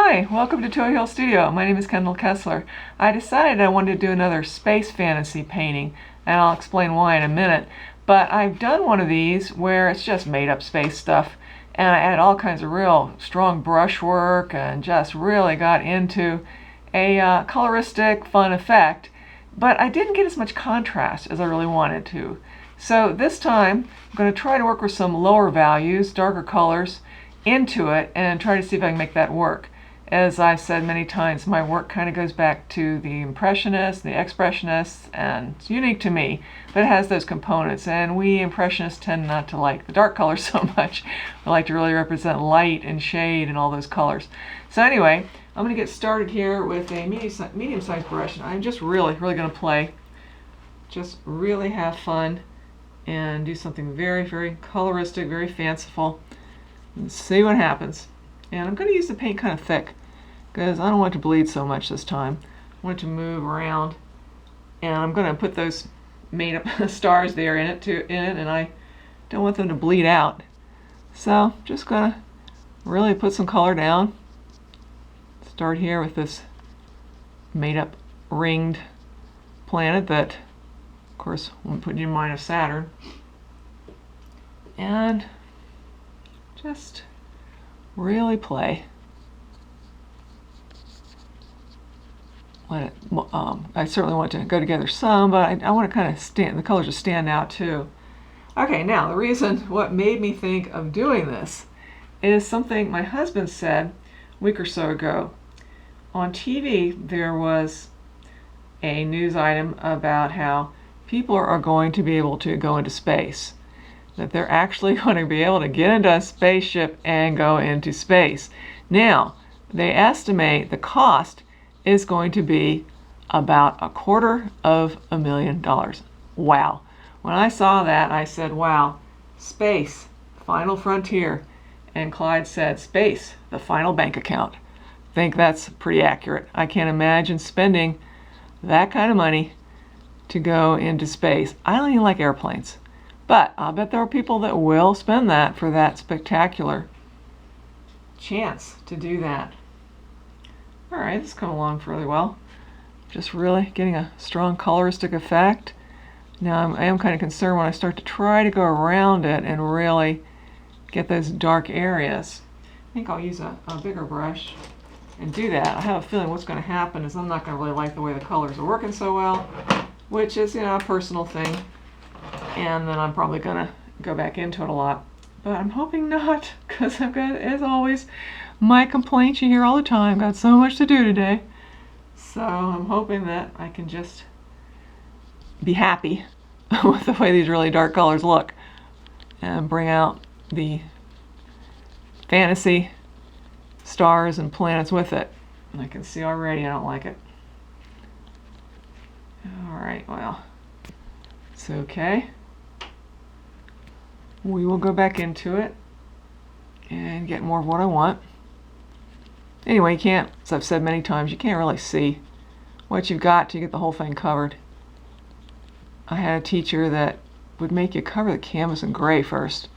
Hi, welcome to Toe Hill Studio. My name is Kendall Kessler. I decided I wanted to do another space fantasy painting, and I'll explain why in a minute. But I've done one of these where it's just made up space stuff, and I added all kinds of real strong brushwork and just really got into a coloristic, fun effect. But I didn't get as much contrast as I really wanted to. So this time, I'm going to try to work with some lower values, darker colors, into it and try to see if I can make that work. As I've said many times, my work kind of goes back to the Impressionists, the Expressionists, and it's unique to me, but it has those components, and we Impressionists tend not to like the dark colors so much. We like to really represent light and shade and all those colors. So anyway, I'm going to get started here with a medium-sized brush, and I'm just really going to play, just really have fun and do something very coloristic, very fanciful. And see what happens. And I'm going to use the paint kind of thick because I don't want it to bleed so much this time. I want it to move around, and I'm going to put those made up stars there in it, and I don't want them to bleed out. So just going to really put some color down. Start here with this made up ringed planet that, of course, won't put you in mind of Saturn. And just really play. Let it, I certainly want it to go together some, but I want to kind of the colors to stand out too. Okay, now the reason what made me think of doing this is something my husband said a week or so ago. On TV there was a news item about how people are going to be able to go into space. That they're actually going to be able to get into a spaceship and go into space. Now, they estimate the cost is going to be about $250,000. Wow. When I saw that, I said, wow, space, final frontier. And Clyde said, space, the final bank account. I think that's pretty accurate. I can't imagine spending that kind of money to go into space. I don't even like airplanes. But I'll bet there are people that will spend that for that spectacular chance to do that. All right, this is coming along fairly well. Just really getting a strong coloristic effect. Now I am kind of concerned when I start to try to go around it and really get those dark areas. I think I'll use a bigger brush and do that. I have a feeling what's going to happen is I'm not going to really like the way the colors are working so well, which is, a personal thing. And then I'm probably going to go back into it a lot. But I'm hoping not, because I've got, as always, my complaints you hear all the time. Got so much to do today. So I'm hoping that I can just be happy with the way these really dark colors look and bring out the fantasy stars and planets with it. And I can see already I don't like it. All right, well, it's okay. We will go back into it and get more of what I want. Anyway, you can't, as I've said many times, you can't really see what you've got till you get the whole thing covered. I had a teacher that would make you cover the canvas in gray first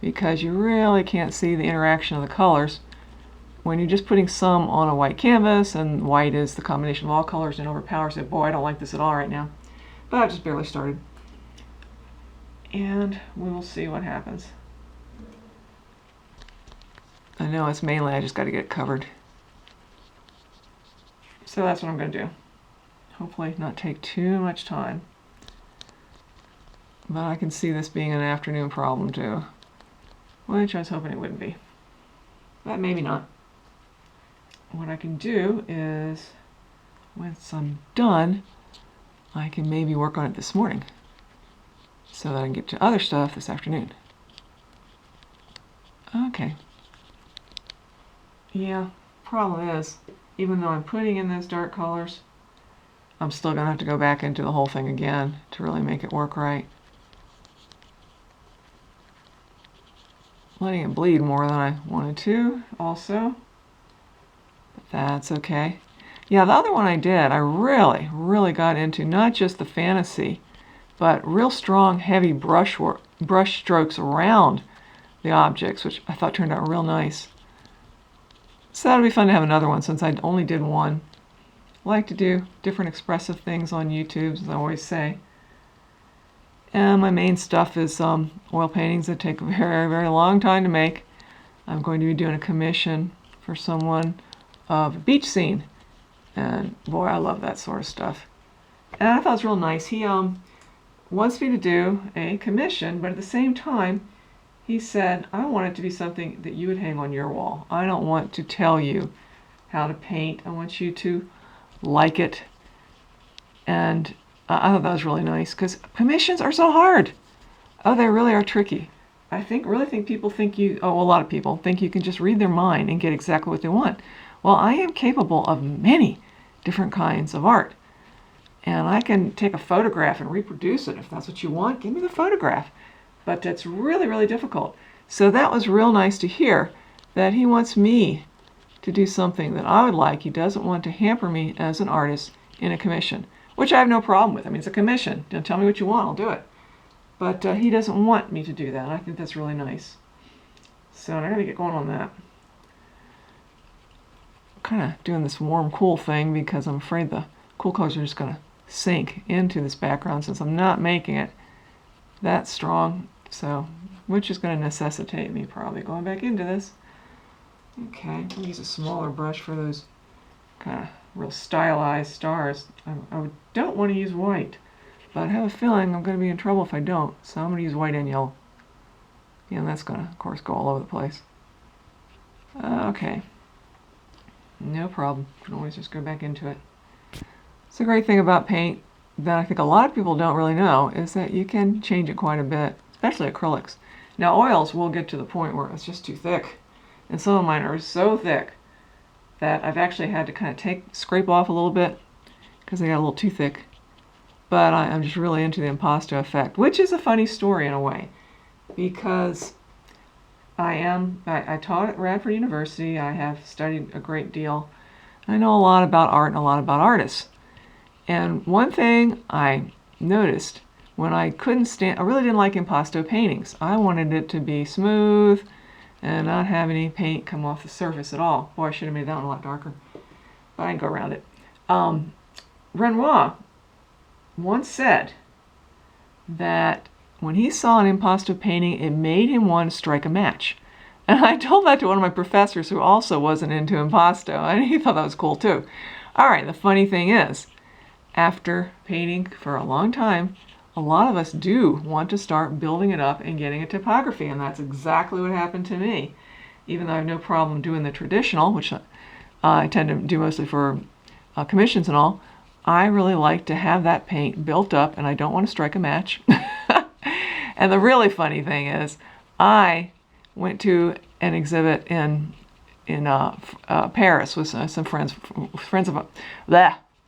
because you really can't see the interaction of the colors when you're just putting some on a white canvas, and white is the combination of all colors and overpowers it. Boy, I don't like this at all right now. But I just barely started. And we will see what happens. I know it's mainly I just got to get it covered. So that's what I'm going to do. Hopefully not take too much time. But I can see this being an afternoon problem too, which I was hoping it wouldn't be. But maybe not. What I can do is, once I'm done, I can maybe work on it this morning, so that I can get to other stuff this afternoon. Okay. Yeah, problem is, even though I'm putting in those dark colors, I'm still going to have to go back into the whole thing again to really make it work right. Letting it bleed more than I wanted to also, but that's okay. Yeah, the other one I did, I really got into not just the fantasy, but real strong, heavy brush strokes around the objects, which I thought turned out real nice. So that'll be fun to have another one since I only did one. I like to do different expressive things on YouTube, as I always say. And my main stuff is oil paintings that take a very, very long time to make. I'm going to be doing a commission for someone of a beach scene. And boy, I love that sort of stuff. And I thought it was real nice. He wants me to do a commission, but at the same time, he said, I want it to be something that you would hang on your wall. I don't want to tell you how to paint. I want you to like it. And I thought that was really nice because commissions are so hard. Oh, they really are tricky. Really think people think a lot of people think you can just read their mind and get exactly what they want. Well, I am capable of many different kinds of art. And I can take a photograph and reproduce it if that's what you want. Give me the photograph. But that's really, really difficult. So that was real nice to hear that he wants me to do something that I would like. He doesn't want to hamper me as an artist in a commission, which I have no problem with. I mean, it's a commission. Don't tell me what you want, I'll do it. But he doesn't want me to do that. I think that's really nice. So I gotta get going on that. I'm kind of doing this warm, cool thing because I'm afraid the cool colors are just gonna sink into this background since I'm not making it that strong. So, which is going to necessitate me probably going back into this. Okay, I'll use a smaller brush for those kind of real stylized stars. I don't want to use white, but I have a feeling I'm going to be in trouble if I don't. So I'm going to use white and yellow. Yeah, and that's going to, of course, go all over the place. Okay. No problem. You can always just go back into it. It's a great thing about paint that I think a lot of people don't really know is that you can change it quite a bit, especially acrylics. Now oils will get to the point where it's just too thick. And some of mine are so thick that I've actually had to kind of scrape off a little bit because they got a little too thick. But I'm just really into the impasto effect, which is a funny story in a way because I taught at Radford University. I have studied a great deal. I know a lot about art and a lot about artists. And one thing I noticed when I really didn't like impasto paintings. I wanted it to be smooth and not have any paint come off the surface at all. Boy, I should have made that one a lot darker, but I can go around it. Renoir once said that when he saw an impasto painting, it made him want to strike a match. And I told that to one of my professors who also wasn't into impasto, and he thought that was cool too. All right, the funny thing is, after painting for a long time, a lot of us do want to start building it up and getting a typography, and that's exactly what happened to me. Even though I have no problem doing the traditional, which I tend to do mostly for commissions and all, I really like to have that paint built up, and I don't want to strike a match. And the really funny thing is, I went to an exhibit in Paris with some friends of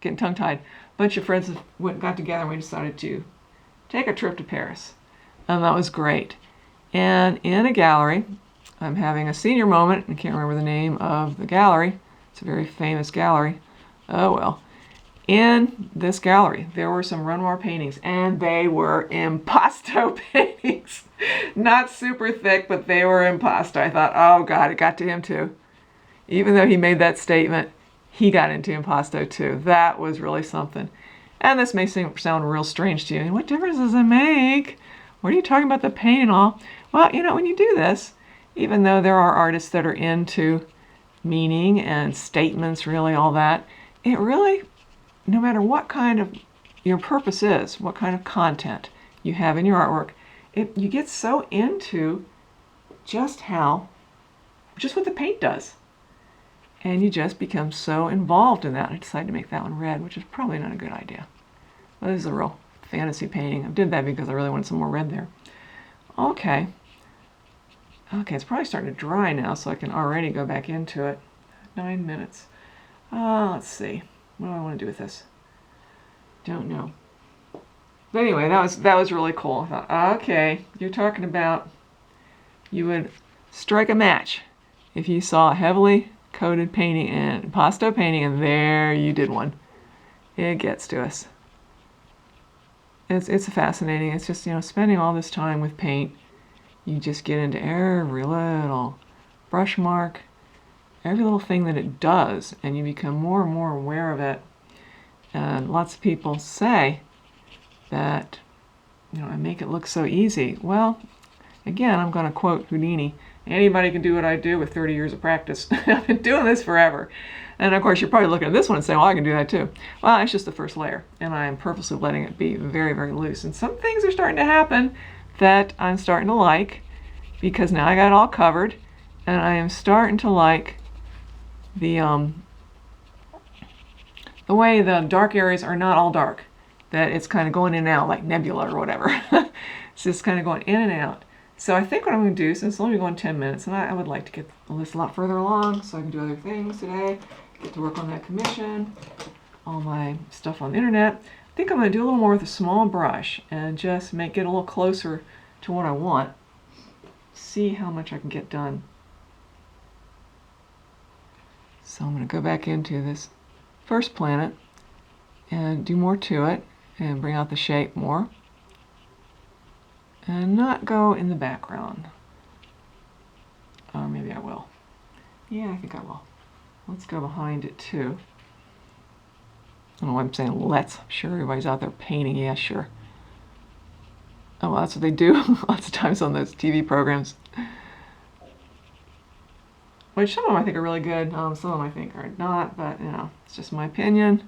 getting tongue-tied. A bunch of friends got together and we decided to take a trip to Paris. And that was great. And in a gallery, I'm having a senior moment. I can't remember the name of the gallery. It's a very famous gallery. Oh well. In this gallery, there were some Renoir paintings, and they were impasto paintings. Not super thick, but they were impasto. I thought, oh God, it got to him too. Even though he made that statement, he got into impasto too. That was really something. And this may sound real strange to you. What difference does it make? What are you talking about the paint and all? Well, when you do this, even though there are artists that are into meaning and statements, really all that, it really, no matter what kind of your purpose is, what kind of content you have in your artwork, you get so into just what the paint does. And you just become so involved in that. I decided to make that one red, which is probably not a good idea. But this is a real fantasy painting. I did that because I really wanted some more red there. Okay. Okay, it's probably starting to dry now, so I can already go back into it. 9 minutes. Let's see. What do I want to do with this? Don't know. But anyway, that was really cool. I thought, okay, you're talking about you would strike a match if you saw a heavily coated painting and impasto painting, and there you did one. It gets to us. It's fascinating. It's just, spending all this time with paint, you just get into every little brush mark, every little thing that it does, and you become more and more aware of it. And lots of people say that, I make it look so easy. Well, again, I'm going to quote Houdini. Anybody can do what I do with 30 years of practice. I've been doing this forever. And of course, you're probably looking at this one and saying, well, I can do that too. Well, it's just the first layer, and I am purposely letting it be very, very loose. And some things are starting to happen that I'm starting to like, because now I got it all covered, and I am starting to like the way the dark areas are not all dark, that it's kind of going in and out like nebula or whatever. It's just kind of going in and out. So I think what I'm going to do, since it's only going 10 minutes, and I would like to get this a lot further along so I can do other things today, get to work on that commission, all my stuff on the internet. I think I'm going to do a little more with a small brush and just get a little closer to what I want. See how much I can get done. So I'm going to go back into this first planet and do more to it and bring out the shape more. And not go in the background. Or maybe I will. Yeah, I think I will. Let's go behind it too. I don't know why I'm saying let's. I'm sure everybody's out there painting. Yeah, sure. Oh, well, that's what they do lots of times on those TV programs. Which some of them I think are really good. Some of them I think are not, but it's just my opinion.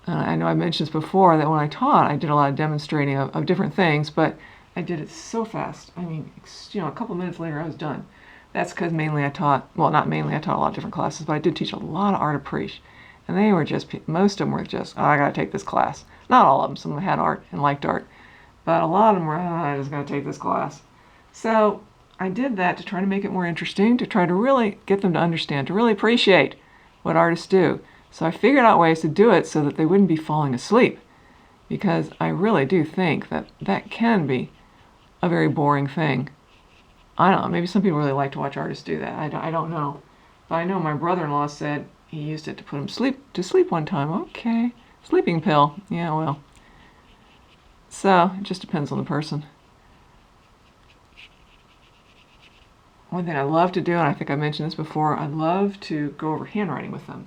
I know I mentioned this before, that when I taught, I did a lot of demonstrating of different things, but I did it so fast. I mean, a couple minutes later I was done. That's because mainly I taught, well, not mainly, I taught a lot of different classes, but I did teach a lot of art appreciation. And they were most of them were just, I got to take this class. Not all of them. Some of them had art and liked art. But a lot of them were, I just got to take this class. So I did that to try to make it more interesting, to try to really get them to understand, to really appreciate what artists do. So I figured out ways to do it so that they wouldn't be falling asleep, because I really do think that that can be a very boring thing. I don't know, maybe some people really like to watch artists do that. I don't know. But I know my brother-in-law said he used it to put him to sleep one time. Okay, sleeping pill. Yeah, well. So it just depends on the person. One thing I love to do, and I think I mentioned this before, I love to go over handwriting with them.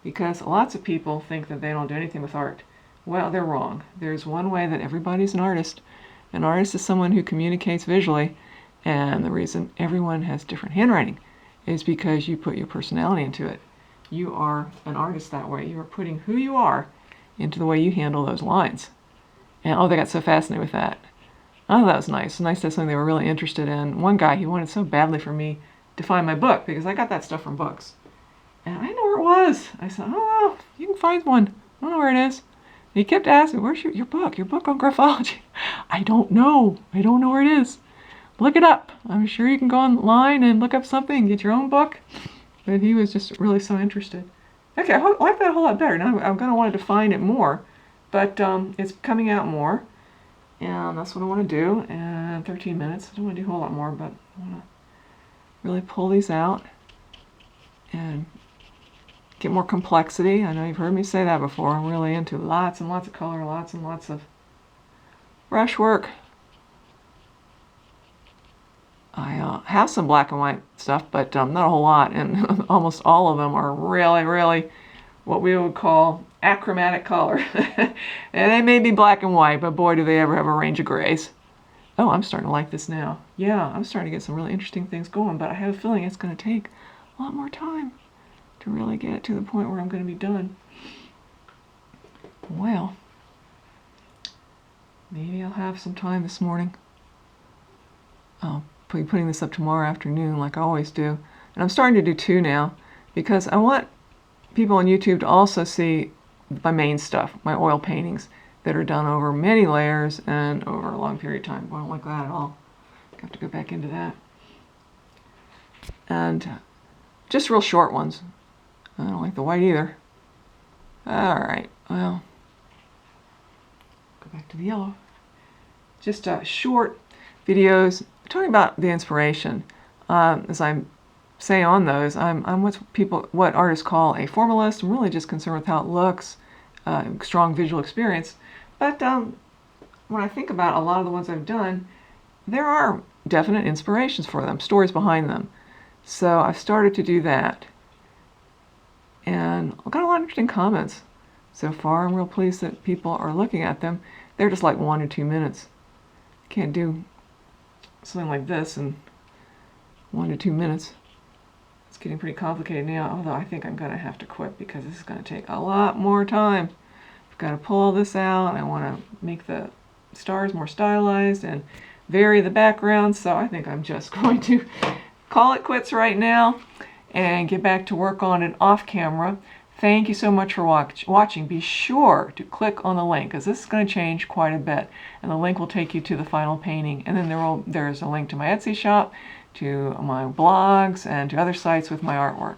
Because lots of people think that they don't do anything with art. Well, they're wrong. There's one way that everybody's an artist. An artist is someone who communicates visually, and the reason everyone has different handwriting is because you put your personality into it. You are an artist that way. You are putting who you are into the way you handle those lines. And they got so fascinated with that. Oh, that was nice. Nice to have something they were really interested in. One guy, he wanted so badly for me to find my book, because I got that stuff from books. And I know where it was. I said, oh, you can find one. I don't know where it is. And he kept asking, where's your book on graphology? I don't know. I don't know where it is. Look it up. I'm sure you can go online and look up something and get your own book. But he was just really so interested. Okay, I like that a whole lot better. Now I'm going to want to define it more. But it's coming out more. And that's what I want to do. And 13 minutes. I don't want to do a whole lot more, but I want to really pull these out and get more complexity. I know you've heard me say that before. I'm really into lots and lots of color, lots and lots of brush work. I have some black and white stuff, but not a whole lot, and almost all of them are really, really what we would call achromatic color. And they may be black and white, but boy, do they ever have a range of grays. Oh, I'm starting to like this now. Yeah, I'm starting to get some really interesting things going, but I have a feeling it's going to take a lot more time to really get it to the point where I'm going to be done. Well, maybe I'll have some time this morning. I'll be putting this up tomorrow afternoon like I always do. And I'm starting to do 2 now, because I want people on YouTube to also see my main stuff, my oil paintings that are done over many layers and over a long period of time. I don't like that at all. I have to go back into that. And just real short ones. I don't like the white either. Alright, well, go back to the yellow. Just short videos talking about the inspiration. As I say on those, I'm what artists call a formalist. I'm really just concerned with how it looks, strong visual experience. But when I think about a lot of the ones I've done, there are definite inspirations for them, stories behind them. So I've started to do that. And I've got a lot of interesting comments so far. I'm real pleased that people are looking at them. They're just like 1 or 2 minutes. Can't do something like this in 1 to 2 minutes. It's getting pretty complicated now, although I think I'm going to have to quit because this is going to take a lot more time. I've got to pull all this out. I want to make the stars more stylized and vary the background, so I think I'm just going to call it quits right now and get back to work on it off camera. Thank you so much for watching. Be sure to click on the link because this is going to change quite a bit, and the link will take you to the final painting, and then there's a link to my Etsy shop, to my blogs, and to other sites with my artwork.